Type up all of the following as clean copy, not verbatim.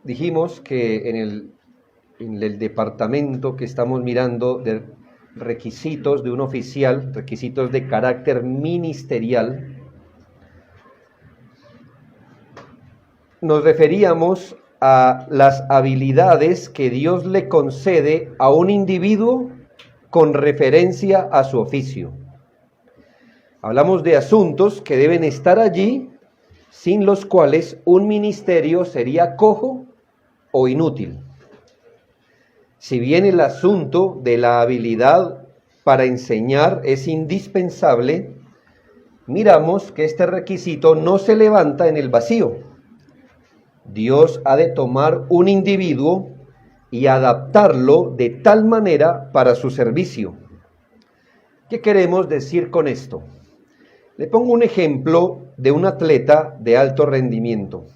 Dijimos que en el departamento que estamos mirando de requisitos de un oficial, requisitos de carácter ministerial, nos referíamos a las habilidades que Dios le concede a un individuo con referencia a su oficio. Hablamos de asuntos que deben estar allí, sin los cuales un ministerio sería cojo o inútil. Si bien el asunto de la habilidad para enseñar es indispensable, miramos que este requisito no se levanta en el vacío. Dios ha de tomar un individuo y adaptarlo de tal manera para su servicio. ¿Qué queremos decir con esto? Le pongo un ejemplo de un atleta de alto rendimiento.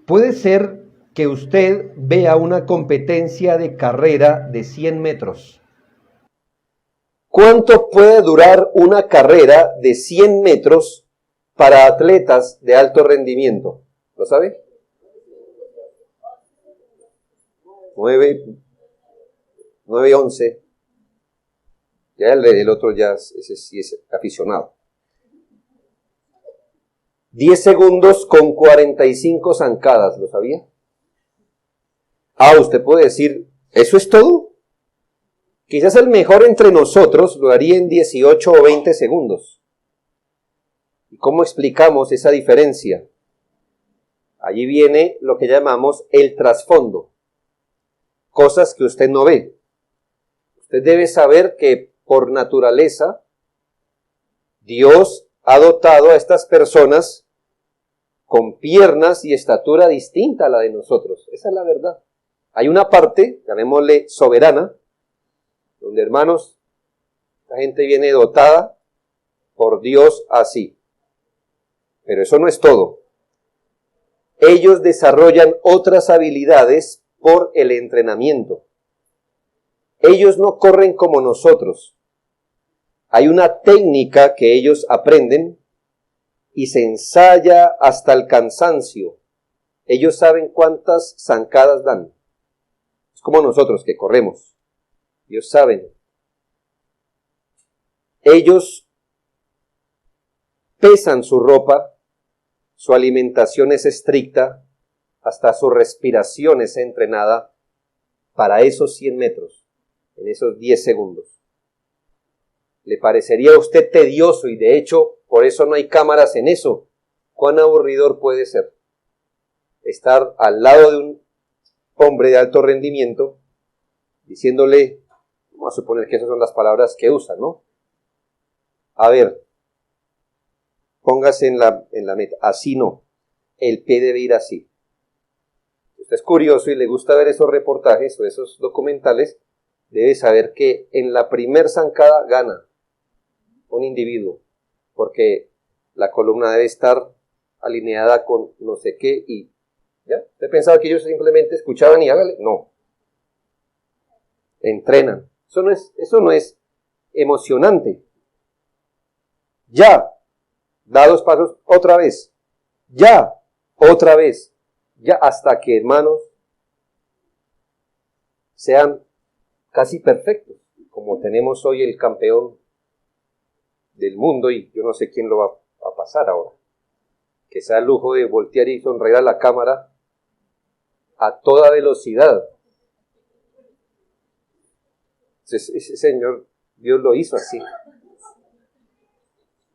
Puede ser que usted vea una competencia de carrera de 100 metros. ¿Cuánto puede durar una carrera de 100 metros para atletas de alto rendimiento? ¿Lo sabe? 9:11. Ya el otro ya, ese sí es aficionado. 10 segundos con 45 zancadas, ¿lo sabía? Usted puede decir, ¿eso es todo? Quizás el mejor entre nosotros lo haría en 18 o 20 segundos. ¿Y cómo explicamos esa diferencia? Allí viene lo que llamamos el trasfondo. Cosas que usted no ve. Usted debe saber que por naturaleza Dios ha dotado a estas personas con piernas y estatura distinta a la de nosotros. Esa es la verdad. Hay una parte, llamémosle soberana, donde, hermanos, la gente viene dotada por Dios así. Pero eso no es todo. Ellos desarrollan otras habilidades por el entrenamiento. Ellos no corren como nosotros. Hay una técnica que ellos aprenden y se ensaya hasta el cansancio. Ellos saben cuántas zancadas dan. Es como nosotros que corremos. Ellos saben. Ellos pesan su ropa, su alimentación es estricta, hasta su respiración es entrenada para esos 100 metros, en esos 10 segundos. ¿Le parecería a usted tedioso? Y de hecho, por eso no hay cámaras en eso. ¿Cuán aburridor puede ser estar al lado de un hombre de alto rendimiento diciéndole, vamos a suponer que esas son las palabras que usan, ¿no? A ver, póngase en la meta, así no, el pie debe ir así. Si usted es curioso y le gusta ver esos reportajes o esos documentales, debe saber que en la primer zancada gana un individuo, porque la columna debe estar alineada con no sé qué y ¿ya? ¿Usted pensaba que ellos simplemente escuchaban y hágale? No. Entrenan. Eso no es emocionante. Ya. Da 2 pasos otra vez. Ya. Otra vez. Ya hasta que, hermanos, sean casi perfectos. Como tenemos hoy el campeón del mundo y yo no sé quién lo va a pasar ahora. Que sea el lujo de voltear y sonreír a la cámara a toda velocidad. Ese señor, Dios lo hizo así.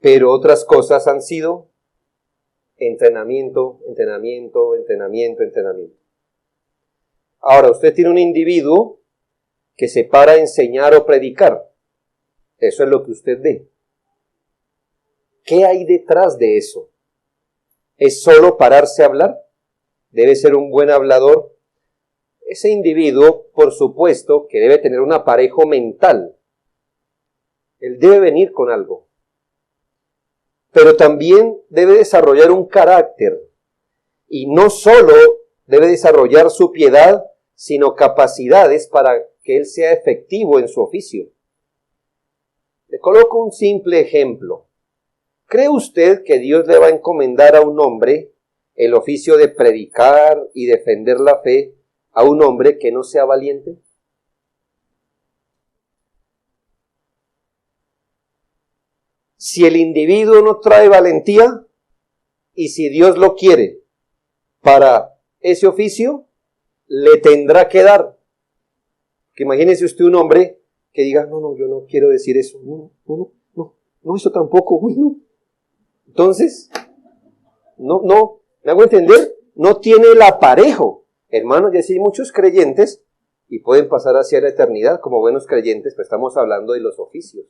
Pero otras cosas han sido entrenamiento. Ahora, usted tiene un individuo que se para a enseñar o predicar. Eso es lo que usted ve. ¿Qué hay detrás de eso? ¿Es solo pararse a hablar? ¿Debe ser un buen hablador? Ese individuo, por supuesto, que debe tener un aparejo mental. Él debe venir con algo. Pero también debe desarrollar un carácter. Y no solo debe desarrollar su piedad, sino capacidades para que él sea efectivo en su oficio. Le coloco un simple ejemplo. ¿Cree usted que Dios le va a encomendar a un hombre el oficio de predicar y defender la fe a un hombre que no sea valiente? Si el individuo no trae valentía y si Dios lo quiere para ese oficio, le tendrá que dar. Que imagínese usted un hombre que diga, no, yo no quiero decir eso, no, eso tampoco, no. Entonces, no, ¿me hago entender? No tiene el aparejo. Hermanos, ya sí hay muchos creyentes y pueden pasar hacia la eternidad como buenos creyentes, pero estamos hablando de los oficios.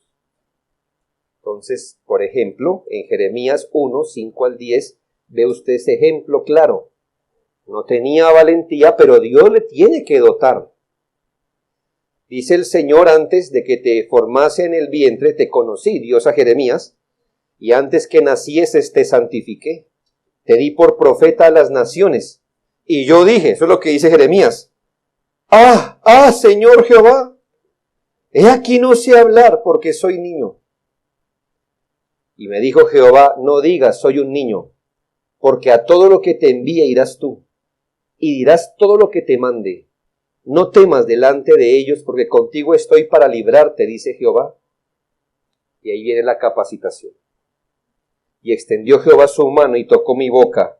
Entonces, por ejemplo, en Jeremías 1, 5 al 10, ve usted ese ejemplo claro. No tenía valentía, pero Dios le tiene que dotar. Dice el Señor, antes de que te formase en el vientre, te conocí, Dios a Jeremías, y antes que nacieses te santifiqué. Te di por profeta a las naciones. Y yo dije, eso es lo que dice Jeremías, Señor Jehová, he aquí no sé hablar porque soy niño. Y me dijo Jehová, no digas soy un niño, porque a todo lo que te envíe irás tú, y dirás todo lo que te mande. No temas delante de ellos, porque contigo estoy para librarte, dice Jehová. Y ahí viene la capacitación. Y extendió Jehová su mano y tocó mi boca,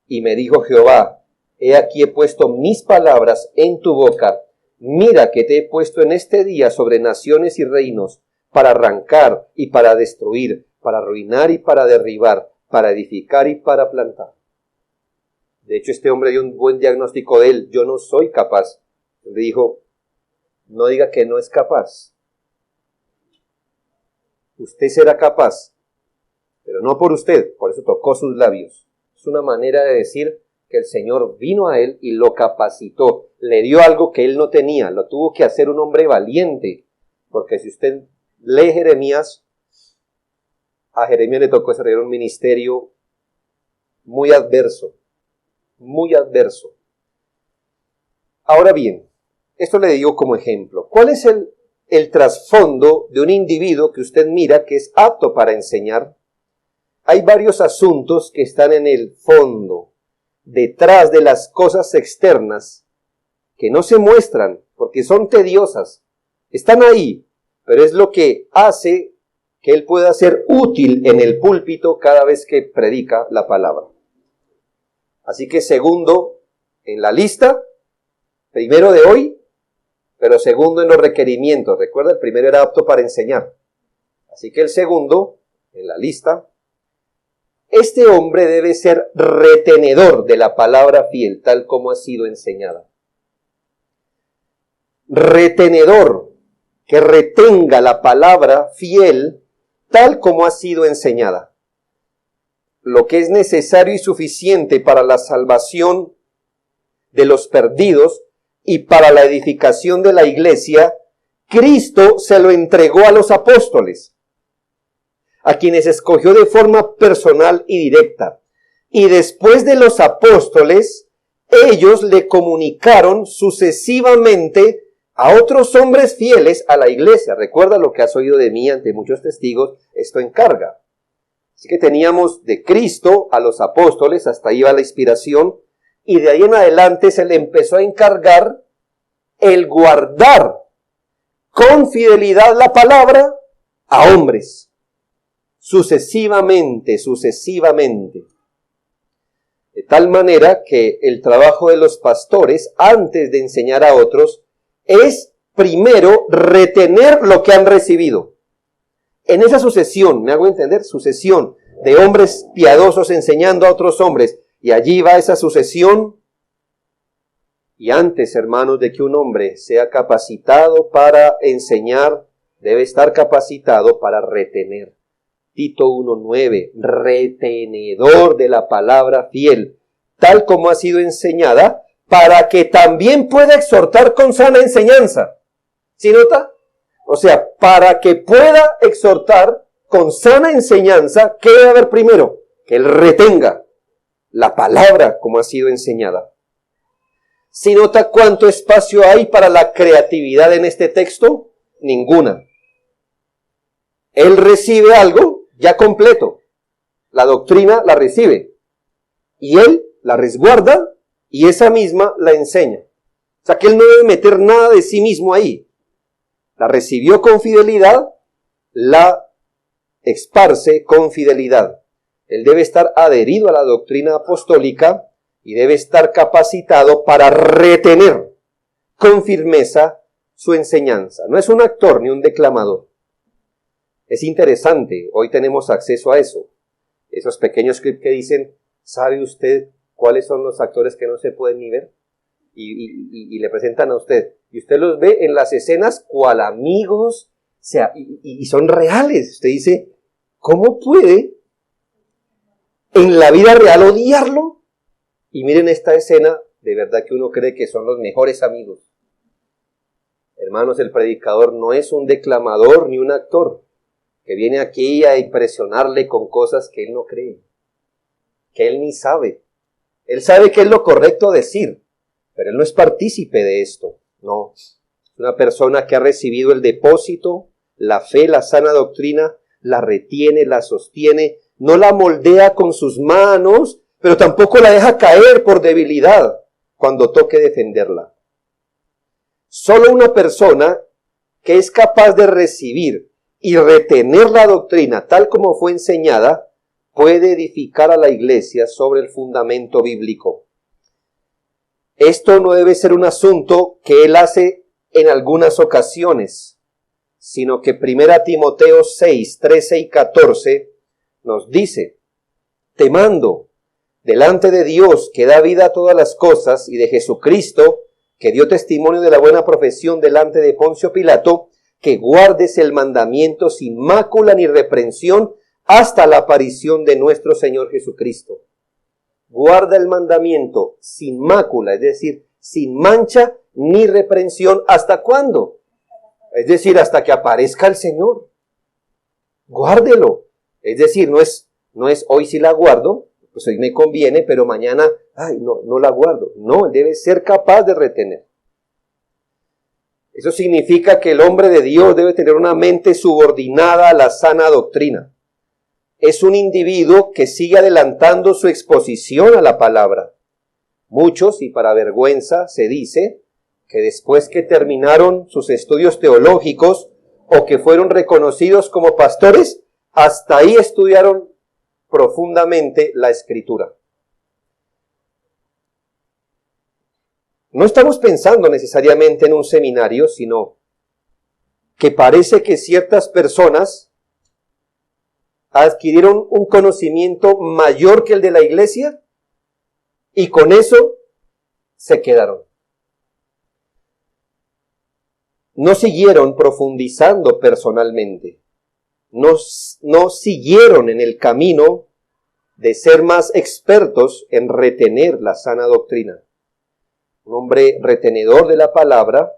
y me dijo Jehová, he aquí he puesto mis palabras en tu boca. Mira que te he puesto en este día sobre naciones y reinos, para arrancar y para destruir, para arruinar y para derribar, para edificar y para plantar. De hecho, este hombre dio un buen diagnóstico de él. Yo no soy capaz. Le dijo, no diga que no es capaz. Usted será capaz, pero no por usted. Por eso tocó sus labios. Es una manera de decir que el Señor vino a él y lo capacitó. Le dio algo que él no tenía. Lo tuvo que hacer un hombre valiente. Porque si usted lee Jeremías, a Jeremías le tocó desarrollar un ministerio muy adverso. Muy adverso. Ahora bien, esto le digo como ejemplo. ¿Cuál es el trasfondo de un individuo que usted mira que es apto para enseñar? Hay varios asuntos que están en el fondo, detrás de las cosas externas, que no se muestran porque son tediosas. Están ahí, pero es lo que hace que él pueda ser útil en el púlpito cada vez que predica la palabra. Así que segundo en la lista, primero de hoy, pero segundo en los requerimientos. Recuerda, el primero era apto para enseñar. Así que el segundo en la lista, este hombre debe ser retenedor de la palabra fiel, tal como ha sido enseñada. Retenedor, que retenga la palabra fiel, tal como ha sido enseñada. Lo que es necesario y suficiente para la salvación de los perdidos y para la edificación de la iglesia, Cristo se lo entregó a los apóstoles, a quienes escogió de forma personal y directa. Y después de los apóstoles, ellos le comunicaron sucesivamente a otros hombres fieles a la iglesia. Recuerda lo que has oído de mí ante muchos testigos, esto encarga. Así que teníamos de Cristo a los apóstoles, hasta ahí va la inspiración, y de ahí en adelante se le empezó a encargar el guardar con fidelidad la palabra a hombres. Sucesivamente. De tal manera que el trabajo de los pastores, antes de enseñar a otros, es primero retener lo que han recibido. En esa sucesión, ¿me hago entender? Sucesión de hombres piadosos enseñando a otros hombres. Y allí va esa sucesión. Y antes, hermanos, de que un hombre sea capacitado para enseñar, debe estar capacitado para retener. Tito 1:9, retenedor de la palabra fiel, tal como ha sido enseñada, para que también pueda exhortar con sana enseñanza. ¿Sí nota? O sea, para que pueda exhortar con sana enseñanza, ¿qué debe haber primero? Que él retenga la palabra como ha sido enseñada. ¿Sí nota cuánto espacio hay para la creatividad en este texto? Ninguna. Él recibe algo ya completo. La doctrina la recibe. Y él la resguarda y esa misma la enseña. O sea que él no debe meter nada de sí mismo ahí. La recibió con fidelidad, la esparce con fidelidad. Él debe estar adherido a la doctrina apostólica y debe estar capacitado para retener con firmeza su enseñanza. No es un actor ni un declamador. Es interesante, hoy tenemos acceso a eso. Esos pequeños clips que dicen, ¿sabe usted cuáles son los actores que no se pueden ni ver? Y le presentan a usted. Y usted los ve en las escenas cual amigos, o sea, y son reales. Usted dice, ¿cómo puede en la vida real odiarlo? Y miren esta escena, de verdad que uno cree que son los mejores amigos. Hermanos, el predicador no es un declamador ni un actor que viene aquí a impresionarle con cosas que él no cree, que él ni sabe. Él sabe que es lo correcto decir, pero él no es partícipe de esto. No, es una persona que ha recibido el depósito, la fe, la sana doctrina, la retiene, la sostiene, no la moldea con sus manos, pero tampoco la deja caer por debilidad cuando toque defenderla. Solo una persona que es capaz de recibir y retener la doctrina tal como fue enseñada puede edificar a la iglesia sobre el fundamento bíblico. Esto no debe ser un asunto que él hace en algunas ocasiones, sino que 1 Timoteo 6, 13 y 14 nos dice, te mando delante de Dios que da vida a todas las cosas y de Jesucristo que dio testimonio de la buena profesión delante de Poncio Pilato, que guardes el mandamiento sin mácula ni reprensión hasta la aparición de nuestro Señor Jesucristo. Guarda el mandamiento sin mácula, es decir, sin mancha ni reprensión. ¿Hasta cuándo? Es decir, hasta que aparezca el Señor. Guárdelo. Es decir, no es hoy sí la guardo, pues hoy me conviene, pero mañana, no la guardo. No, debe ser capaz de retener. Eso significa que el hombre de Dios debe tener una mente subordinada a la sana doctrina. Es un individuo que sigue adelantando su exposición a la palabra. Muchos, y para vergüenza, se dice que después que terminaron sus estudios teológicos o que fueron reconocidos como pastores, hasta ahí estudiaron profundamente la Escritura. No estamos pensando necesariamente en un seminario, sino que parece que ciertas personas adquirieron un conocimiento mayor que el de la iglesia y con eso se quedaron. No siguieron profundizando personalmente, no siguieron en el camino de ser más expertos en retener la sana doctrina. Un hombre retenedor de la palabra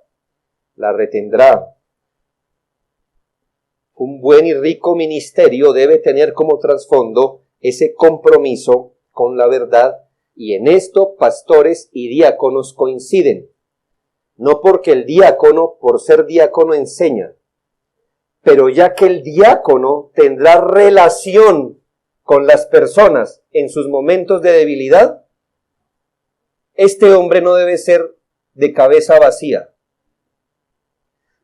la retendrá. Un buen y rico ministerio debe tener como trasfondo ese compromiso con la verdad, y en esto pastores y diáconos coinciden. No porque el diácono, por ser diácono, enseña, pero ya que el diácono tendrá relación con las personas en sus momentos de debilidad, este hombre no debe ser de cabeza vacía.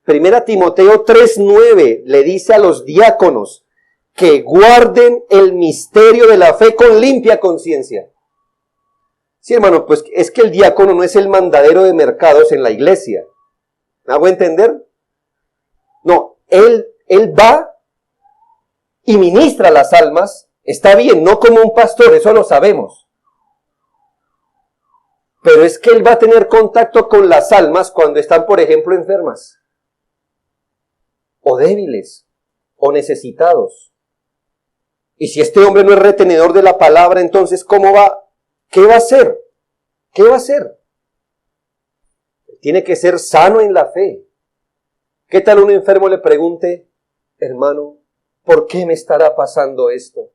1 Timoteo 3:9 le dice a los diáconos que guarden el misterio de la fe con limpia conciencia. Sí, hermano, pues es que el diácono no es el mandadero de mercados en la iglesia. ¿Me hago entender? No, él va y ministra las almas, está bien, no como un pastor, eso lo sabemos. Pero es que él va a tener contacto con las almas cuando están, por ejemplo, enfermas, o débiles, o necesitados. Y si este hombre no es retenedor de la palabra, entonces, ¿cómo va? ¿Qué va a hacer? ¿Qué va a hacer? Tiene que ser sano en la fe. ¿Qué tal un enfermo le pregunte, hermano, ¿por qué me estará pasando esto?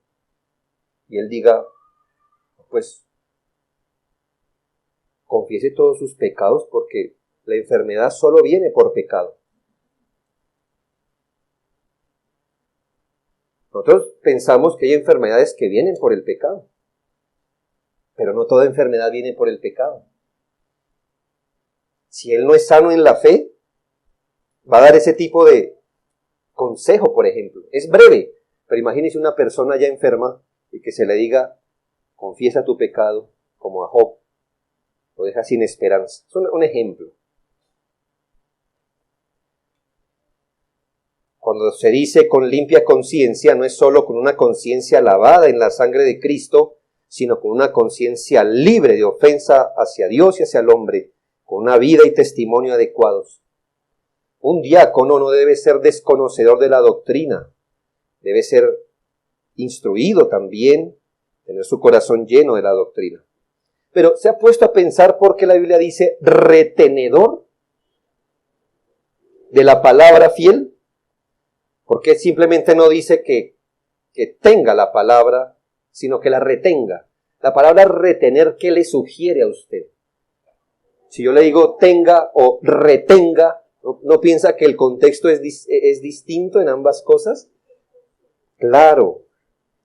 Y él diga, pues, confiese todos sus pecados porque la enfermedad solo viene por pecado. Nosotros pensamos que hay enfermedades que vienen por el pecado. Pero no toda enfermedad viene por el pecado. Si él no es sano en la fe, va a dar ese tipo de consejo, por ejemplo. Es breve, pero imagínese una persona ya enferma y que se le diga, confiesa tu pecado, como a Job, lo deja sin esperanza. Es un ejemplo. Cuando se dice con limpia conciencia, no es solo con una conciencia lavada en la sangre de Cristo, sino con una conciencia libre de ofensa hacia Dios y hacia el hombre, con una vida y testimonio adecuados. Un diácono no debe ser desconocedor de la doctrina, debe ser instruido también, tener su corazón lleno de la doctrina. Pero ¿se ha puesto a pensar por qué la Biblia dice retenedor de la palabra fiel? ¿Por qué simplemente no dice que tenga la palabra, sino que la retenga? La palabra retener, ¿qué le sugiere a usted? Si yo le digo tenga o retenga, ¿no piensa que el contexto es distinto en ambas cosas? Claro,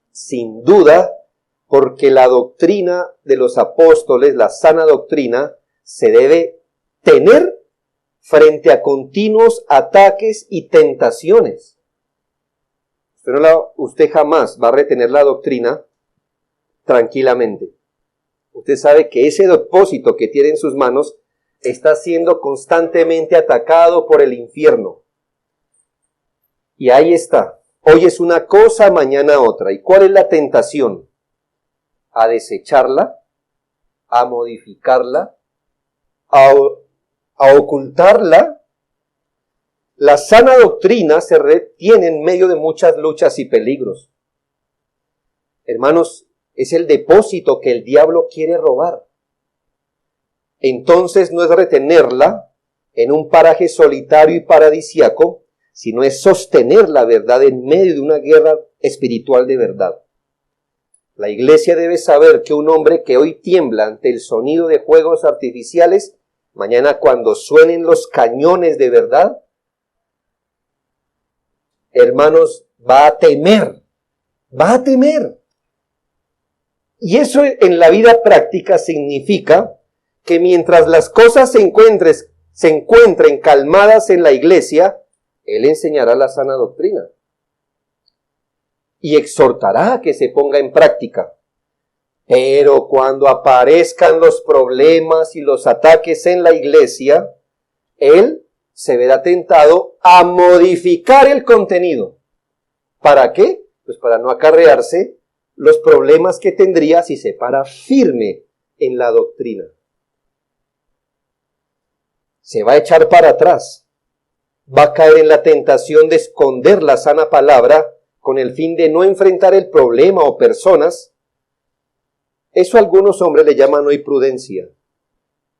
sin duda, porque la doctrina de los apóstoles, la sana doctrina, se debe tener frente a continuos ataques y tentaciones. Usted jamás va a retener la doctrina tranquilamente. Usted sabe que ese depósito que tiene en sus manos está siendo constantemente atacado por el infierno. Y ahí está. Hoy es una cosa, mañana otra. ¿Y cuál es la tentación? A desecharla, a modificarla, a ocultarla. La sana doctrina se retiene en medio de muchas luchas y peligros. Hermanos, es el depósito que el diablo quiere robar. Entonces no es retenerla en un paraje solitario y paradisiaco, sino es sostener la verdad en medio de una guerra espiritual de verdad. La iglesia debe saber que un hombre que hoy tiembla ante el sonido de fuegos artificiales, mañana cuando suenen los cañones de verdad, hermanos, va a temer. Y eso en la vida práctica significa que mientras las cosas se encuentren calmadas en la iglesia, él enseñará la sana doctrina y exhortará a que se ponga en práctica. Pero cuando aparezcan los problemas y los ataques en la iglesia, él se verá tentado a modificar el contenido. ¿Para qué? Pues para no acarrearse los problemas que tendría si se para firme en la doctrina. Se va a echar para atrás. Va a caer en la tentación de esconder la sana palabra con el fin de no enfrentar el problema o personas. Eso algunos hombres le llaman hoy prudencia,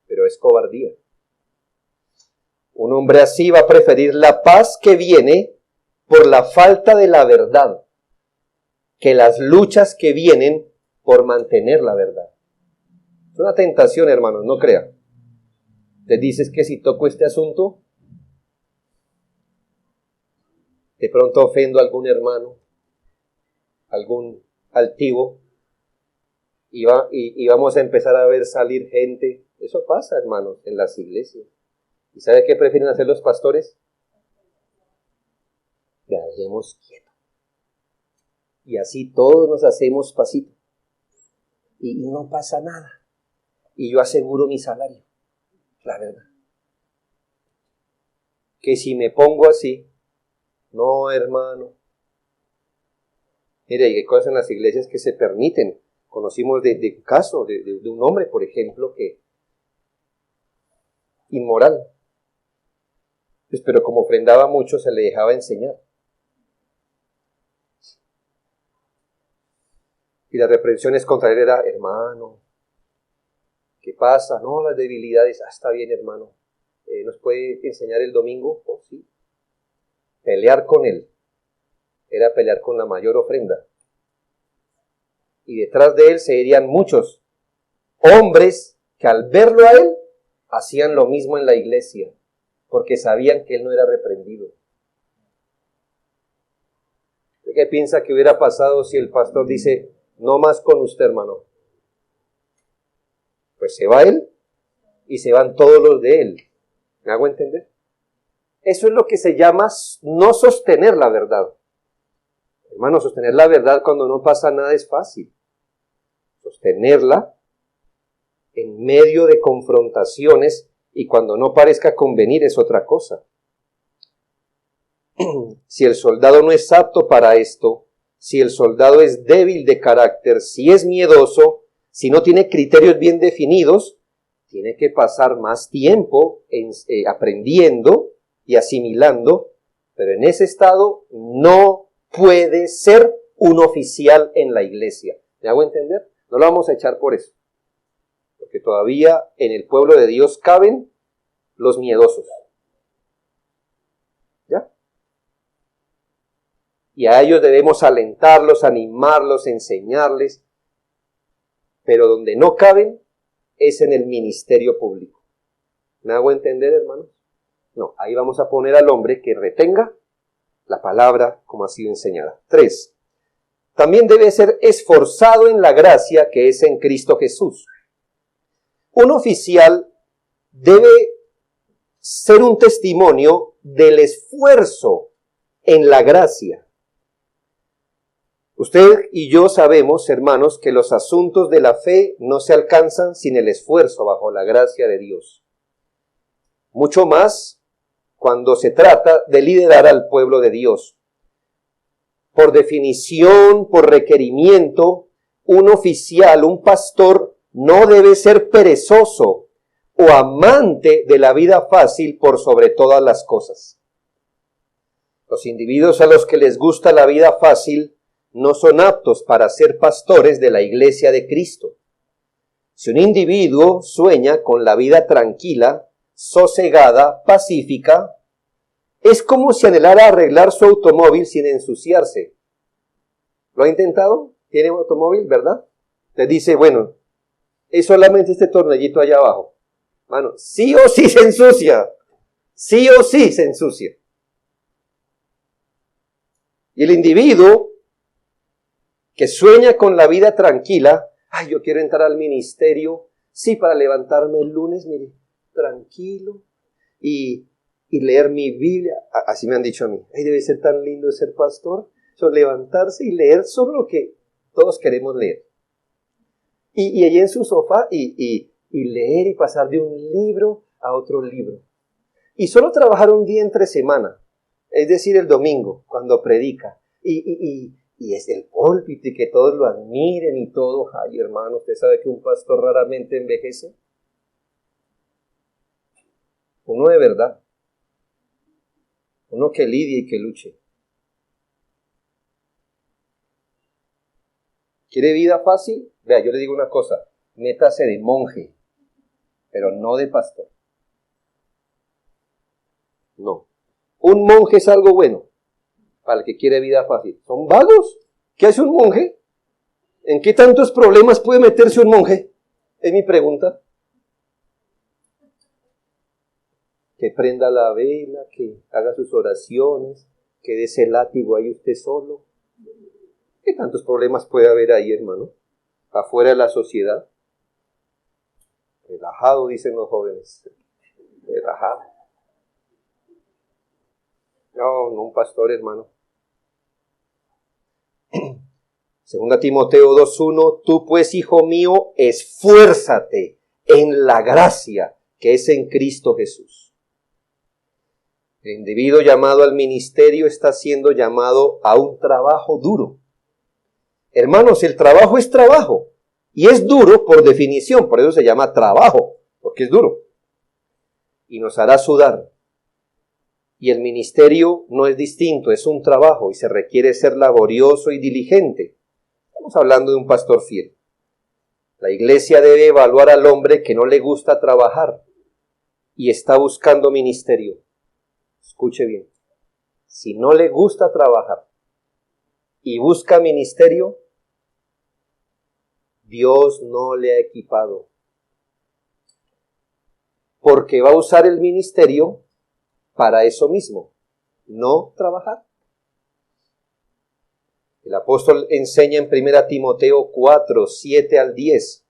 pero es cobardía. Un hombre así va a preferir la paz que viene por la falta de la verdad que las luchas que vienen por mantener la verdad. Es una tentación, hermanos, no crea. Te dices que si toco este asunto, de pronto ofendo a algún hermano, algún altivo, y vamos a empezar a ver salir gente. Eso pasa, hermanos, en las iglesias. ¿Y sabe qué prefieren hacer los pastores? Ya dejemos quieto. Y así todos nos hacemos pasito. Y no pasa nada. Y yo aseguro mi salario. La verdad. Que si me pongo así, no, hermano. Mire, hay cosas en las iglesias que se permiten. Conocimos de un caso de un hombre, por ejemplo, que inmoral. Pues, pero como ofrendaba mucho, se le dejaba enseñar. Y las reprensiones contra él era, hermano, ¿qué pasa? No, las debilidades. Está bien, hermano. ¿Nos puede enseñar el domingo? Oh, sí. Pelear con él era pelear con la mayor ofrenda. Y detrás de él se irían muchos hombres que al verlo a él hacían lo mismo en la iglesia, porque sabían que él no era reprendido. ¿Qué piensa que hubiera pasado si el pastor dice, no más con usted, hermano? Pues se va él y se van todos los de él. ¿Me hago entender? Eso es lo que se llama no sostener la verdad. Hermano, sostener la verdad cuando no pasa nada es fácil. Sostenerla en medio de confrontaciones y cuando no parezca convenir es otra cosa. Si el soldado no es apto para esto, si el soldado es débil de carácter, si es miedoso, si no tiene criterios bien definidos, tiene que pasar más tiempo aprendiendo y asimilando, pero en ese estado no puede ser un oficial en la iglesia. ¿Me hago entender? No lo vamos a echar por eso, porque todavía en el pueblo de Dios caben los miedosos. ¿Ya? Y a ellos debemos alentarlos, animarlos, enseñarles, pero donde no caben es en el ministerio público. ¿Me hago entender, hermanos? No, ahí vamos a poner al hombre que retenga la palabra como ha sido enseñada. 3. También debe ser esforzado en la gracia que es en Cristo Jesús. Un oficial debe ser un testimonio del esfuerzo en la gracia. Usted y yo sabemos, hermanos, que los asuntos de la fe no se alcanzan sin el esfuerzo bajo la gracia de Dios. Mucho más cuando se trata de liderar al pueblo de Dios. Por definición, por requerimiento, un oficial, un pastor, no debe ser perezoso o amante de la vida fácil por sobre todas las cosas. Los individuos a los que les gusta la vida fácil no son aptos para ser pastores de la iglesia de Cristo. Si un individuo sueña con la vida tranquila, sosegada, pacífica, es como si anhelara arreglar su automóvil sin ensuciarse. ¿Lo ha intentado? ¿Tiene un automóvil, verdad? Te dice, bueno, es solamente este tornillito allá abajo. Mano, sí o sí se ensucia. Sí o sí se ensucia. Y el individuo que sueña con la vida tranquila, ay, yo quiero entrar al ministerio, sí, para levantarme el lunes, mire, tranquilo, y leer mi Biblia. Así me han dicho a mí, ay, debe ser tan lindo ser pastor, levantarse y leer solo lo que todos queremos leer. Y allí en su sofá, y leer y pasar de un libro a otro libro. Y solo trabajar un día entre semana, es decir, el domingo, cuando predica, y es el púlpito y que todos lo admiren y todo. Ay, hermano, ¿usted sabe que un pastor raramente envejece? Uno de verdad. Uno que lidie y que luche. ¿Quiere vida fácil? Vea, yo le digo una cosa. Métase de monje, pero no de pastor. No. Un monje es algo bueno para el que quiere vida fácil. ¿Son vagos? ¿Qué hace un monje? ¿En qué tantos problemas puede meterse un monje? Es mi pregunta. Que prenda la vela, que haga sus oraciones, que dé ese látigo ahí usted solo. ¿Qué tantos problemas puede haber ahí, hermano? Afuera de la sociedad. Relajado, dicen los jóvenes. Relajado. No, un pastor, hermano. Segunda Timoteo 2:1, tú pues, hijo mío, esfuérzate en la gracia que es en Cristo Jesús. El individuo llamado al ministerio está siendo llamado a un trabajo duro. Hermanos, el trabajo es trabajo y es duro por definición, por eso se llama trabajo, porque es duro y nos hará sudar. Y el ministerio no es distinto, es un trabajo y se requiere ser laborioso y diligente. Estamos hablando de un pastor fiel. La iglesia debe evaluar al hombre que no le gusta trabajar y está buscando ministerio. Escuche bien, si no le gusta trabajar y busca ministerio, Dios no le ha equipado. Porque va a usar el ministerio para eso mismo, no trabajar. El apóstol enseña en 1 Timoteo 4, 7 al 10.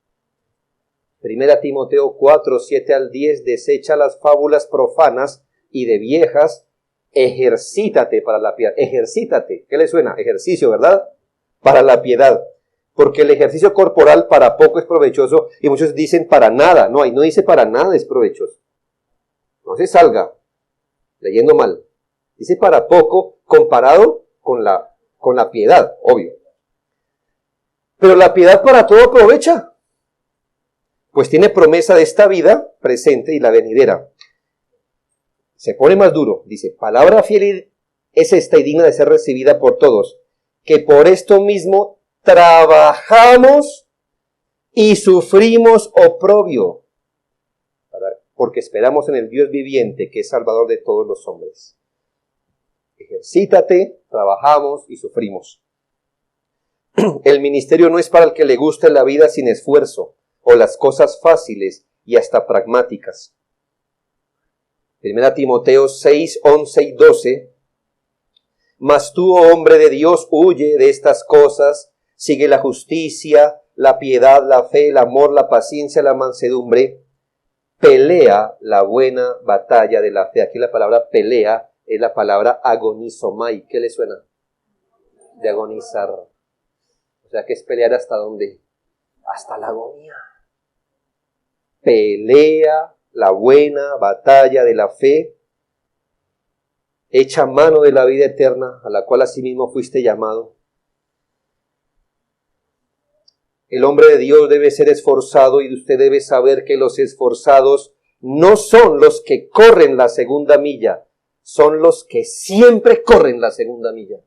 Primera Timoteo 4, 7 al 10, desecha las fábulas profanas y de viejas, ejercítate para la piedad. Ejercítate, ¿qué le suena? Ejercicio, ¿verdad? Para la piedad. Porque el ejercicio corporal para poco es provechoso y muchos dicen para nada. No, ahí no dice para nada es provechoso. No se salga leyendo mal. Dice para poco comparado con la piedad, obvio. Pero la piedad para todo aprovecha. Pues tiene promesa de esta vida presente y la venidera. Se pone más duro. Dice, palabra fiel es esta y digna de ser recibida por todos, que por esto mismo trabajamos y sufrimos oprobio, porque esperamos en el Dios viviente, que es Salvador de todos los hombres. Ejercítate, trabajamos y sufrimos. El ministerio no es para el que le guste la vida sin esfuerzo, o las cosas fáciles y hasta pragmáticas. Primera Timoteo 6, 11 y 12. Mas tú, oh hombre de Dios, huye de estas cosas, sigue la justicia, la piedad, la fe, el amor, la paciencia, la mansedumbre. Pelea la buena batalla de la fe. Aquí la palabra pelea es la palabra agonizomai. ¿Qué le suena? De agonizar. O sea, que es pelear ¿hasta dónde? Hasta la agonía. Pelea la buena batalla de la fe, echa mano de la vida eterna, a la cual asimismo fuiste llamado. El hombre de Dios debe ser esforzado y usted debe saber que los esforzados no son los que corren la segunda milla, son los que siempre corren la segunda milla.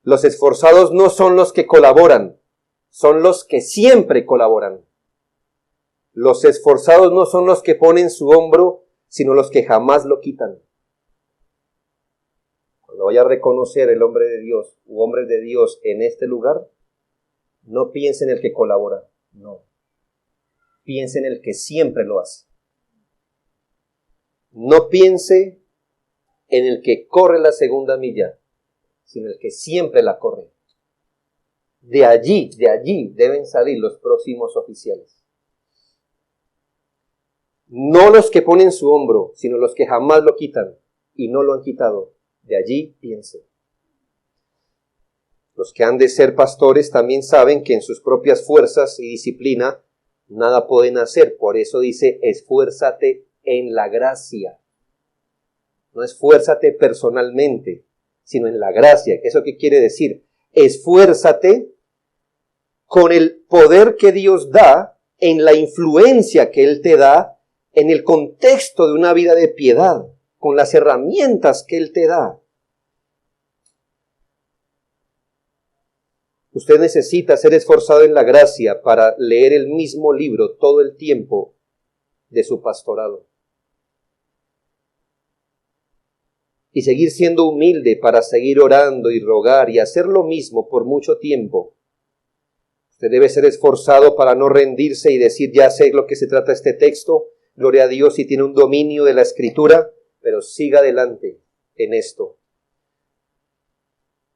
Los esforzados no son los que colaboran, son los que siempre colaboran. Los esforzados no son los que ponen su hombro, sino los que jamás lo quitan. Cuando vaya a reconocer el hombre de Dios u hombres de Dios en este lugar, no piense en el que colabora, no. Piense en el que siempre lo hace. No piense en el que corre la segunda milla, sino el que siempre la corre. De allí deben salir los próximos oficiales. No los que ponen su hombro, sino los que jamás lo quitan y no lo han quitado. De allí piense. Los que han de ser pastores también saben que en sus propias fuerzas y disciplina nada pueden hacer. Por eso dice, esfuérzate en la gracia. No esfuérzate personalmente, sino en la gracia. ¿Eso qué quiere decir? Esfuérzate con el poder que Dios da, en la influencia que Él te da, en el contexto de una vida de piedad, con las herramientas que Él te da. Usted necesita ser esforzado en la gracia para leer el mismo libro todo el tiempo de su pastorado. Y seguir siendo humilde para seguir orando y rogar y hacer lo mismo por mucho tiempo. Usted debe ser esforzado para no rendirse y decir, ya sé lo que se trata este texto, gloria a Dios si tiene un dominio de la Escritura, pero siga adelante en esto.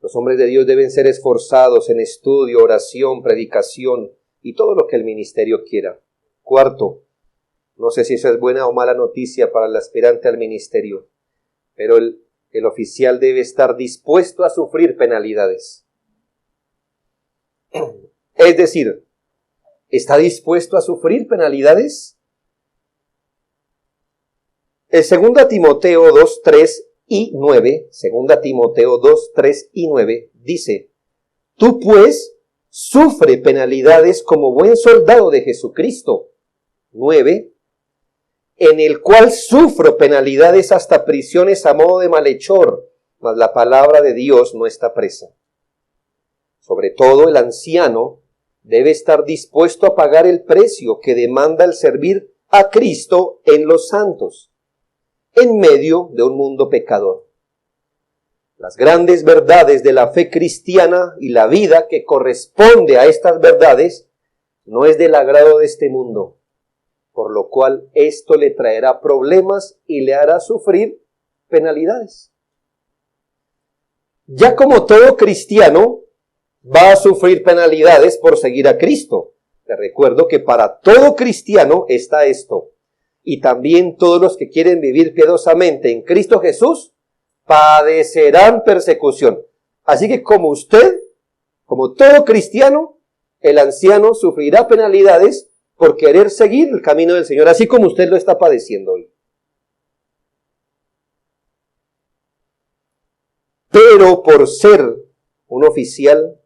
Los hombres de Dios deben ser esforzados en estudio, oración, predicación y todo lo que el ministerio quiera. Cuarto, no sé si eso es buena o mala noticia para el aspirante al ministerio, pero el oficial debe estar dispuesto a sufrir penalidades. Es decir, ¿está dispuesto a sufrir penalidades? El 2 Timoteo 2, 3 y 9, 2 Timoteo 2, 3 y 9, dice, tú pues sufre penalidades como buen soldado de Jesucristo. 9, en el cual sufro penalidades hasta prisiones a modo de malhechor, mas la palabra de Dios no está presa. Sobre todo el anciano debe estar dispuesto a pagar el precio que demanda el servir a Cristo en los santos, en medio de un mundo pecador. Las grandes verdades de la fe cristiana y la vida que corresponde a estas verdades no es del agrado de este mundo, por lo cual esto le traerá problemas y le hará sufrir penalidades. Ya como todo cristiano va a sufrir penalidades por seguir a Cristo, Te recuerdo que para todo cristiano está esto. Y también todos los que quieren vivir piadosamente en Cristo Jesús padecerán persecución. Así que como usted, como todo cristiano, el anciano sufrirá penalidades por querer seguir el camino del Señor, así como usted lo está padeciendo hoy. Pero por ser un oficial,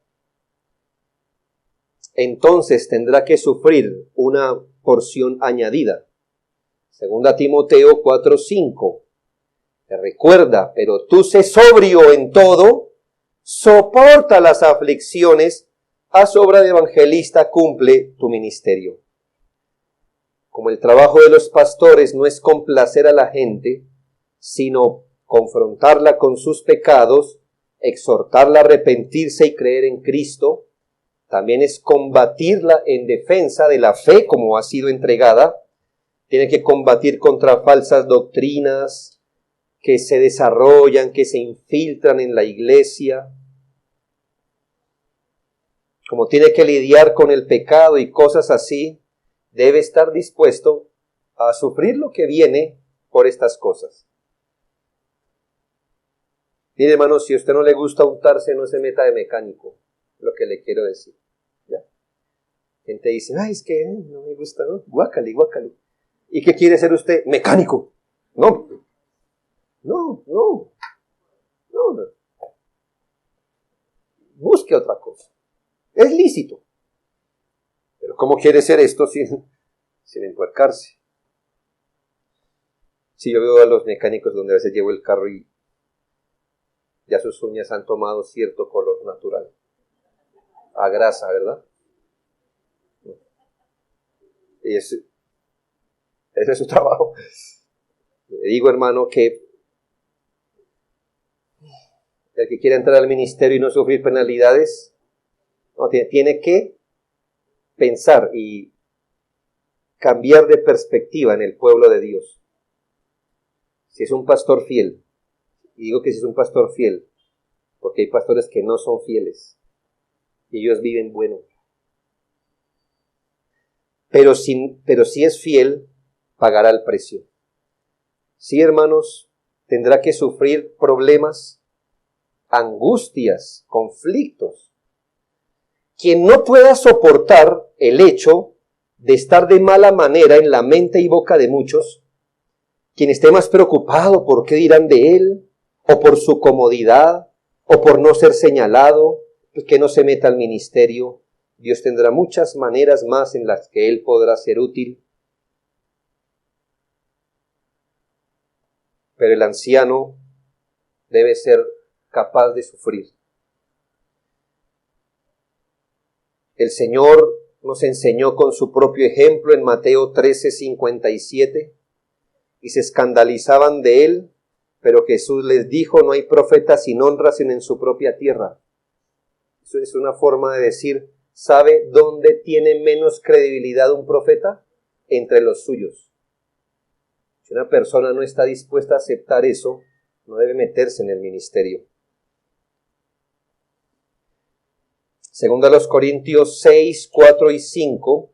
entonces tendrá que sufrir una porción añadida. Segunda Timoteo 4:5. Te recuerda, pero tú sé sobrio en todo, soporta las aflicciones, haz obra de evangelista, cumple tu ministerio. Como el trabajo de los pastores no es complacer a la gente, sino confrontarla con sus pecados, exhortarla a arrepentirse y creer en Cristo, también es combatirla en defensa de la fe como ha sido entregada. Tiene que combatir contra falsas doctrinas que se desarrollan, que se infiltran en la iglesia. Como tiene que lidiar con el pecado y cosas así, debe estar dispuesto a sufrir lo que viene por estas cosas. Mire, hermano, si a usted no le gusta untarse, no se meta de mecánico, lo que le quiero decir. ¿Ya? Gente dice, ay, es que no me gusta, ¿no? Guácale, guácale. ¿Y qué quiere ser usted? Mecánico. No. Busque otra cosa. Es lícito. Pero ¿cómo quiere ser esto sin empuercarse? Si yo veo a los mecánicos donde a veces llevo el carro y ya sus uñas han tomado cierto color natural. A grasa, ¿verdad? Y ese es su trabajo. Le digo, hermano, que el que quiera entrar al ministerio y no sufrir penalidades, no, tiene que pensar y cambiar de perspectiva en el pueblo de Dios. Si es un pastor fiel, y digo que si es un pastor fiel, porque hay pastores que no son fieles, y ellos viven bueno. Pero si es fiel, pagará el precio. Sí, hermanos, tendrá que sufrir problemas, angustias, conflictos. Quien no pueda soportar el hecho de estar de mala manera en la mente y boca de muchos, quien esté más preocupado por qué dirán de él, o por su comodidad, o por no ser señalado, pues que no se meta al ministerio. Dios tendrá muchas maneras más en las que él podrá ser útil. Pero el anciano debe ser capaz de sufrir. El Señor nos enseñó con su propio ejemplo en Mateo 13:57, y se escandalizaban de él, pero Jesús les dijo, no hay profeta sin honra sino en su propia tierra. Eso es una forma de decir, ¿sabe dónde tiene menos credibilidad un profeta? Entre los suyos. Si una persona no está dispuesta a aceptar eso, no debe meterse en el ministerio. Según a los Corintios 6, 4 y 5,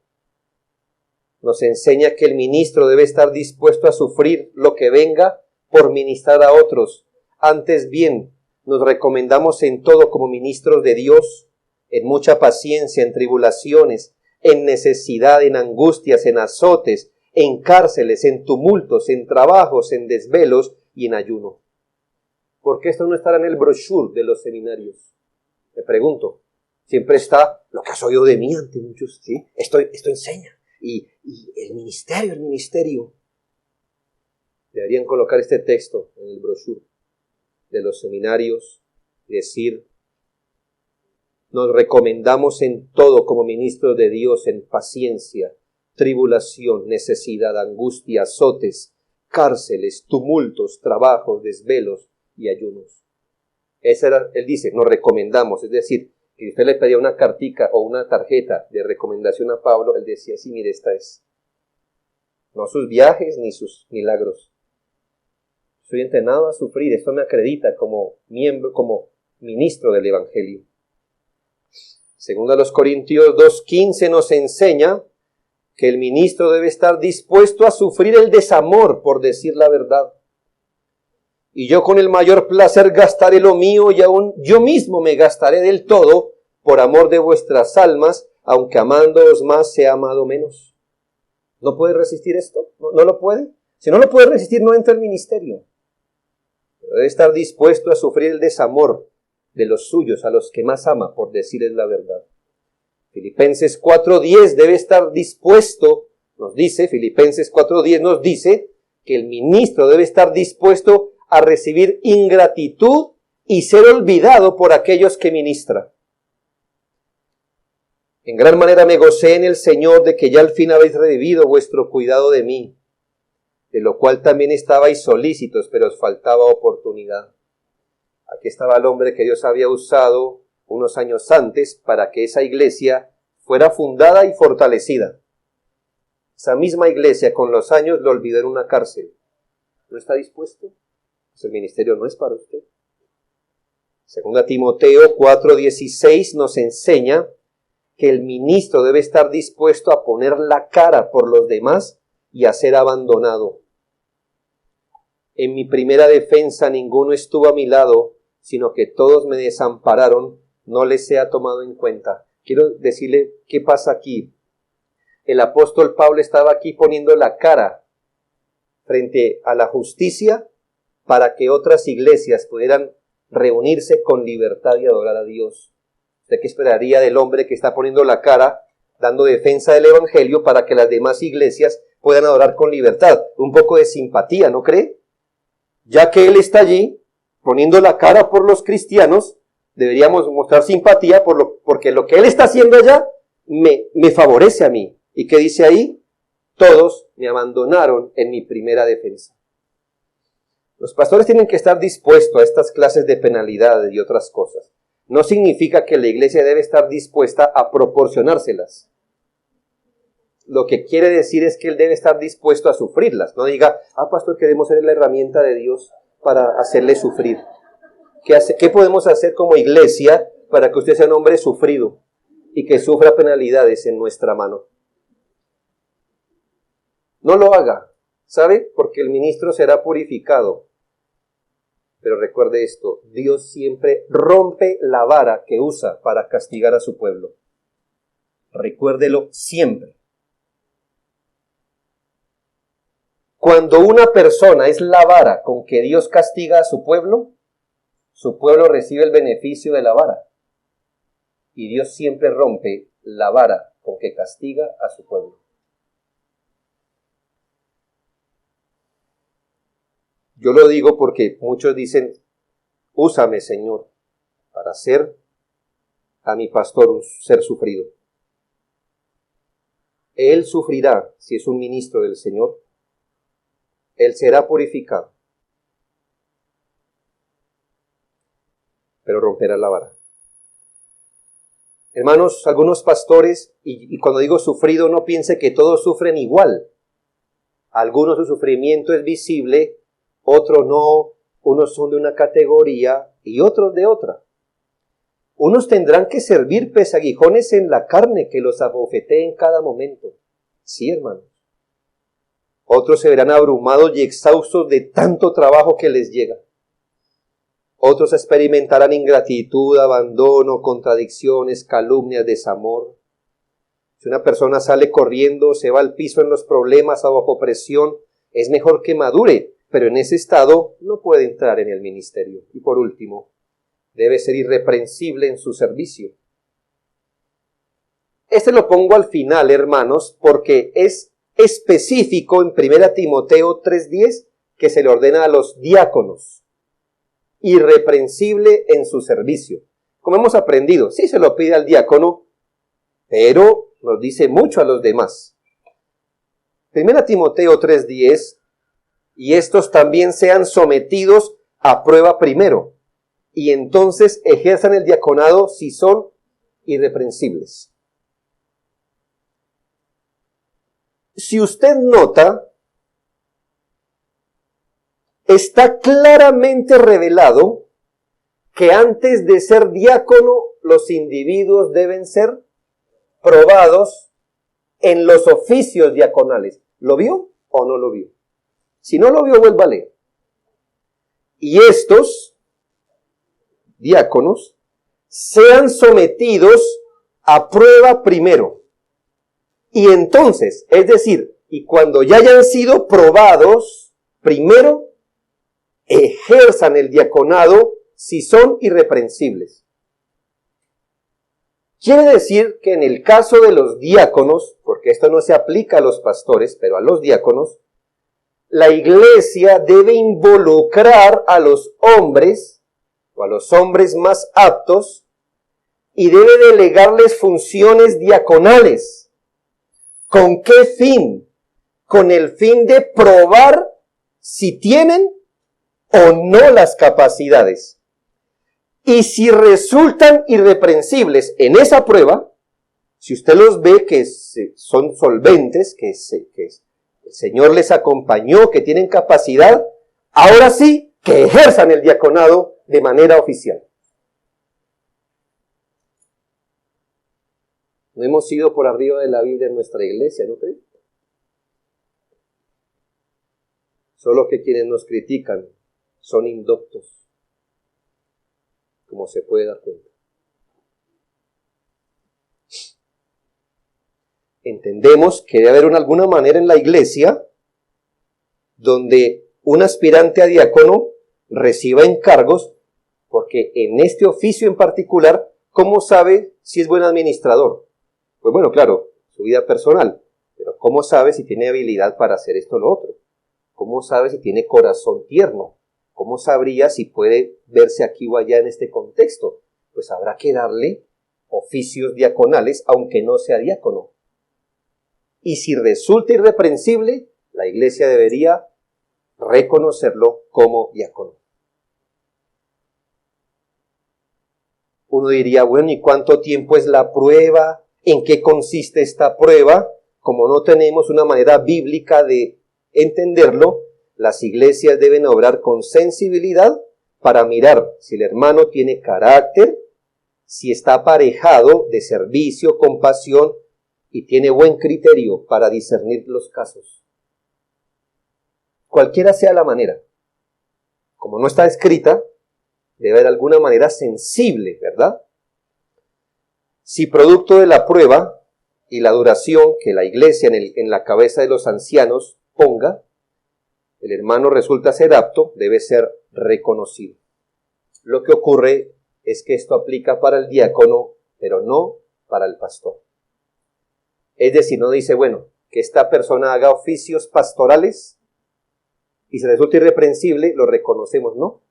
nos enseña que el ministro debe estar dispuesto a sufrir lo que venga por ministrar a otros. Antes bien, nos recomendamos en todo como ministros de Dios, en mucha paciencia, en tribulaciones, en necesidad, en angustias, en azotes, en cárceles, en tumultos, en trabajos, en desvelos y en ayuno. ¿Por qué esto no estará en el brochure de los seminarios? Me pregunto. Siempre está lo que has oído de mí ante muchos, ¿sí? Esto enseña. Y el ministerio. Deberían colocar este texto en el brochure de los seminarios y decir, nos recomendamos en todo como ministros de Dios en paciencia, tribulación, necesidad, angustia, azotes, cárceles, tumultos, trabajos, desvelos y ayunos. Él dice, nos recomendamos, es decir, si usted le pedía una cartica o una tarjeta de recomendación a Pablo, él decía, sí, mire, esta es. No sus viajes ni sus milagros. Soy entrenado a sufrir, esto me acredita como miembro, como ministro del Evangelio. Según a los Corintios 2:15 nos enseña que el ministro debe estar dispuesto a sufrir el desamor por decir la verdad. Y yo con el mayor placer gastaré lo mío y aún yo mismo me gastaré del todo por amor de vuestras almas, aunque amándoos más sea amado menos. ¿No puede resistir esto? ¿No lo puede? Si no lo puede resistir, no entra al ministerio. Pero debe estar dispuesto a sufrir el desamor de los suyos, a los que más ama, por decirles la verdad. Filipenses 4:10 debe estar dispuesto, nos dice, Filipenses 4:10 nos dice que el ministro debe estar dispuesto a recibir ingratitud y ser olvidado por aquellos que ministra. En gran manera me gocé en el Señor de que ya al fin habéis revivido vuestro cuidado de mí, de lo cual también estabais solícitos, pero os faltaba oportunidad. Aquí estaba el hombre que Dios había usado unos años antes para que esa iglesia fuera fundada y fortalecida. Esa misma iglesia con los años lo olvidó en una cárcel. ¿No está dispuesto? Pues el ministerio no es para usted. Segunda Timoteo 4:16 nos enseña que el ministro debe estar dispuesto a poner la cara por los demás y a ser abandonado. En mi primera defensa ninguno estuvo a mi lado, sino que todos me desampararon, no les sea tomado en cuenta. Quiero decirle qué pasa aquí. El apóstol Pablo estaba aquí poniendo la cara frente a la justicia para que otras iglesias pudieran reunirse con libertad y adorar a Dios. ¿Usted qué esperaría del hombre que está poniendo la cara, dando defensa del evangelio para que las demás iglesias puedan adorar con libertad? Un poco de simpatía, ¿no cree? Ya que él está allí poniendo la cara por los cristianos, deberíamos mostrar simpatía porque lo que él está haciendo allá me favorece a mí. ¿Y qué dice ahí? Todos me abandonaron en mi primera defensa. Los pastores tienen que estar dispuestos a estas clases de penalidades y otras cosas. No significa que la iglesia debe estar dispuesta a proporcionárselas. Lo que quiere decir es que él debe estar dispuesto a sufrirlas. No diga, pastor, queremos ser la herramienta de Dios para hacerle sufrir. ¿Qué podemos hacer como iglesia para que usted sea un hombre sufrido y que sufra penalidades en nuestra mano? No lo haga, ¿sabe? Porque el ministro será purificado. Pero recuerde esto, Dios siempre rompe la vara que usa para castigar a su pueblo. Recuérdelo siempre. Cuando una persona es la vara con que Dios castiga a su pueblo recibe el beneficio de la vara. Y Dios siempre rompe la vara con que castiga a su pueblo. Yo lo digo porque muchos dicen, úsame, Señor, para ser a mi pastor un ser sufrido. Él sufrirá si es un ministro del Señor. Él será purificado, pero romperá la vara. Hermanos, algunos pastores, y cuando digo sufrido, no piense que todos sufren igual. Algunos su sufrimiento es visible, otros no, unos son de una categoría y otros de otra. Unos tendrán que servir pesaguijones en la carne que los abofetee en cada momento. Sí, hermanos. Otros se verán abrumados y exhaustos de tanto trabajo que les llega. Otros experimentarán ingratitud, abandono, contradicciones, calumnias, desamor. Si una persona sale corriendo, se va al piso en los problemas o bajo presión, es mejor que madure, pero en ese estado no puede entrar en el ministerio. Y por último, debe ser irreprensible en su servicio. Este lo pongo al final, hermanos, porque es específico en 1 Timoteo 3:10 que se le ordena a los diáconos. Irreprensible en su servicio. Como hemos aprendido, sí se lo pide al diácono, pero nos dice mucho a los demás. 1 Timoteo 3:10, y estos también sean sometidos a prueba primero, y entonces ejerzan el diaconado si son irreprensibles. Si usted nota, está claramente revelado que antes de ser diácono los individuos deben ser probados en los oficios diaconales. ¿Lo vio o no lo vio? Si no lo vio, vuelva a leer. Y estos diáconos sean sometidos a prueba primero. Y entonces, es decir, y cuando ya hayan sido probados, primero ejerzan el diaconado si son irreprensibles. Quiere decir que en el caso de los diáconos, porque esto no se aplica a los pastores, pero a los diáconos, la iglesia debe involucrar a los hombres, o a los hombres más aptos, y debe delegarles funciones diaconales. ¿Con qué fin? Con el fin de probar si tienen o no las capacidades. Y si resultan irreprensibles en esa prueba, si usted los ve que son solventes, que el Señor les acompañó, que tienen capacidad, ahora sí que ejerzan el diaconado de manera oficial. No hemos ido por arriba de la Biblia en nuestra iglesia, ¿no creen? Solo que quienes nos critican son indoctos, como se puede dar cuenta. Entendemos que debe haber alguna manera en la iglesia donde un aspirante a diácono reciba encargos, porque en este oficio en particular, ¿cómo sabe si es buen administrador? Pues bueno, claro, su vida personal, pero ¿cómo sabe si tiene habilidad para hacer esto o lo otro? ¿Cómo sabe si tiene corazón tierno? ¿Cómo sabría si puede verse aquí o allá en este contexto? Pues habrá que darle oficios diaconales, aunque no sea diácono. Y si resulta irreprensible, la iglesia debería reconocerlo como diácono. Uno diría, bueno, ¿y cuánto tiempo es la prueba? ¿En qué consiste esta prueba? Como no tenemos una manera bíblica de entenderlo, las iglesias deben obrar con sensibilidad para mirar si el hermano tiene carácter, si está aparejado de servicio, compasión y tiene buen criterio para discernir los casos. Cualquiera sea la manera. Como no está escrita, debe haber alguna manera sensible, ¿verdad? Si producto de la prueba y la duración que la iglesia en la cabeza de los ancianos ponga, el hermano resulta ser apto, debe ser reconocido. Lo que ocurre es que esto aplica para el diácono, pero no para el pastor. Es decir, no dice, bueno, que esta persona haga oficios pastorales y se resulta irreprensible, lo reconocemos, ¿no?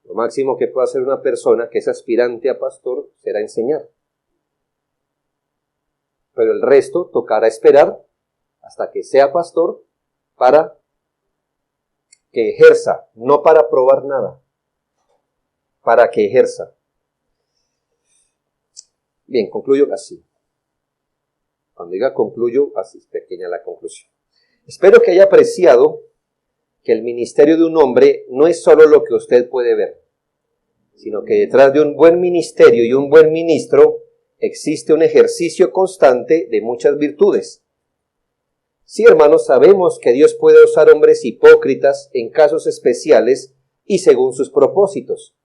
Lo máximo que puede hacer una persona que es aspirante a pastor será enseñar. Pero el resto tocará esperar hasta que sea pastor para que ejerza, no para probar nada, para que ejerza. Bien, concluyo así. Cuando diga concluyo, así es pequeña la conclusión. Espero que haya apreciado que el ministerio de un hombre no es solo lo que usted puede ver, sino que detrás de un buen ministerio y un buen ministro existe un ejercicio constante de muchas virtudes. Sí, hermanos, sabemos que Dios puede usar hombres hipócritas en casos especiales y según sus propósitos,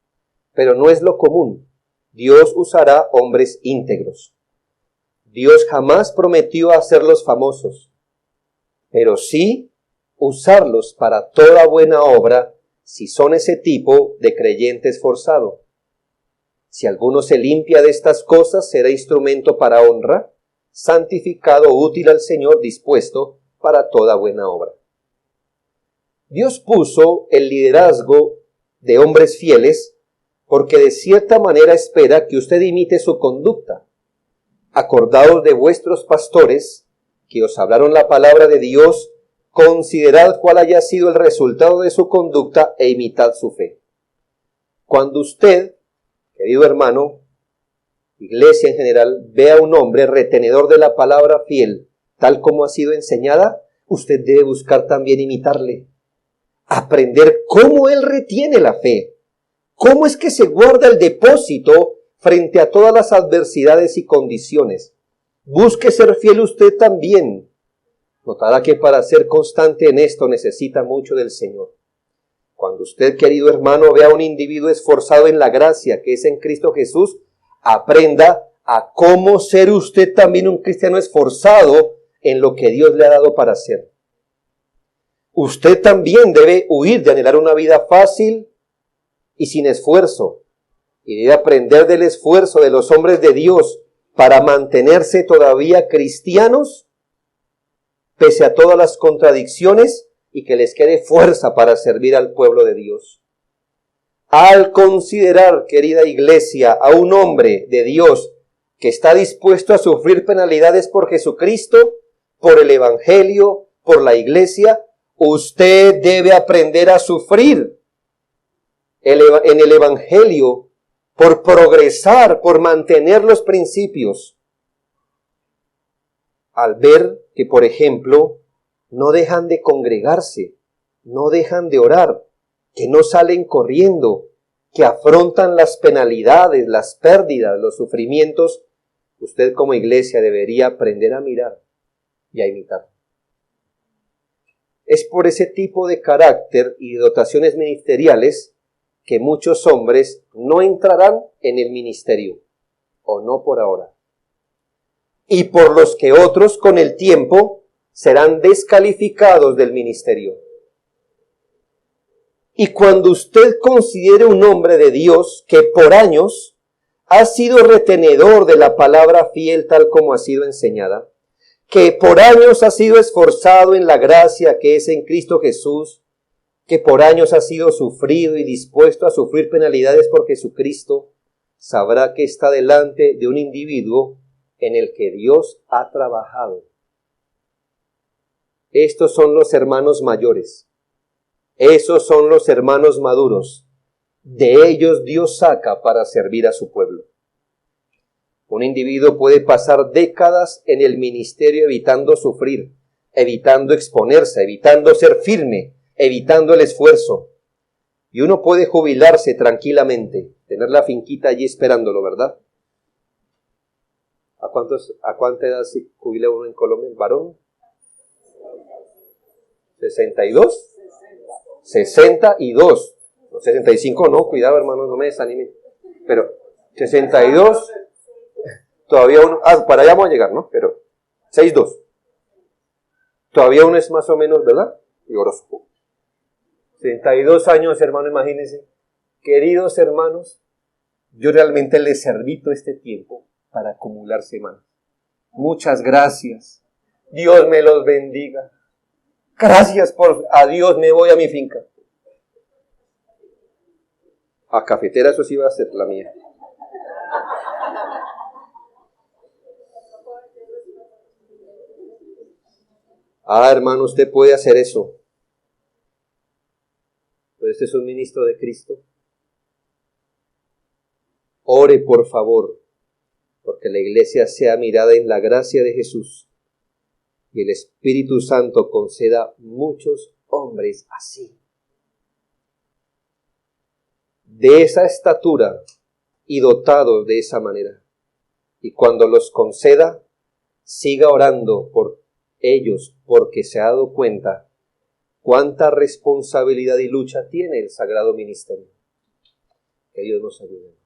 pero no es lo común. Dios usará hombres íntegros. Dios jamás prometió hacerlos famosos, pero sí usarlos para toda buena obra si son ese tipo de creyente esforzado. Si alguno se limpia de estas cosas, será instrumento para honra, santificado, útil al Señor, dispuesto para toda buena obra. Dios puso el liderazgo de hombres fieles porque de cierta manera espera que usted imite su conducta. Acordaos de vuestros pastores que os hablaron la palabra de Dios, considerad cuál haya sido el resultado de su conducta e imitad su fe. Cuando usted, querido hermano, iglesia en general, ve a un hombre retenedor de la palabra fiel, tal como ha sido enseñada, usted debe buscar también imitarle. Aprender cómo él retiene la fe. Cómo es que se guarda el depósito frente a todas las adversidades y condiciones. Busque ser fiel usted también. Notará que para ser constante en esto necesita mucho del Señor. Cuando usted, querido hermano, vea a un individuo esforzado en la gracia que es en Cristo Jesús, aprenda a cómo ser usted también un cristiano esforzado en lo que Dios le ha dado para hacer. Usted también debe huir de anhelar una vida fácil y sin esfuerzo, y debe aprender del esfuerzo de los hombres de Dios para mantenerse todavía cristianos, pese a todas las contradicciones, y que les quede fuerza para servir al pueblo de Dios. Al considerar, querida iglesia, a un hombre de Dios que está dispuesto a sufrir penalidades por Jesucristo, por el Evangelio, por la iglesia, usted debe aprender a sufrir en el Evangelio por progresar, por mantener los principios. Al ver que, por ejemplo, no dejan de congregarse, no dejan de orar, que no salen corriendo, que afrontan las penalidades, las pérdidas, los sufrimientos, usted como iglesia debería aprender a mirar y a imitar. Es por ese tipo de carácter y de dotaciones ministeriales que muchos hombres no entrarán en el ministerio, o no por ahora. Y por los que otros con el tiempo serán descalificados del ministerio. Y cuando usted considere un hombre de Dios que por años ha sido retenedor de la palabra fiel tal como ha sido enseñada, que por años ha sido esforzado en la gracia que es en Cristo Jesús, que por años ha sido sufrido y dispuesto a sufrir penalidades por Jesucristo, sabrá que está delante de un individuo en el que Dios ha trabajado. Estos son los hermanos mayores. Esos son los hermanos maduros. De ellos Dios saca para servir a su pueblo. Un individuo puede pasar décadas en el ministerio evitando sufrir, evitando exponerse, evitando ser firme, evitando el esfuerzo. Y uno puede jubilarse tranquilamente, tener la finquita allí esperándolo, ¿verdad? ¿A cuánta edad se jubila uno en Colombia, el varón? ¿62? 62. 65 no, cuidado hermanos, no me desanimen. Pero 62, todavía uno, para allá vamos a llegar, ¿no? Pero 62. Todavía uno es más o menos, ¿verdad? Vigoroso. 62 años, hermano, imagínense. Queridos hermanos, yo realmente les serví todo este tiempo para acumular semanas. Muchas gracias. Dios me los bendiga. Gracias por adiós, me voy a mi finca. A cafetera, eso sí va a ser la mía. Hermano, usted puede hacer eso. Pero este es un ministro de Cristo. Ore, por favor, porque la iglesia sea mirada en la gracia de Jesús y el Espíritu Santo conceda muchos hombres así, de esa estatura y dotados de esa manera. Y cuando los conceda, siga orando por ellos, porque se ha dado cuenta cuánta responsabilidad y lucha tiene el sagrado ministerio. Que Dios nos ayude.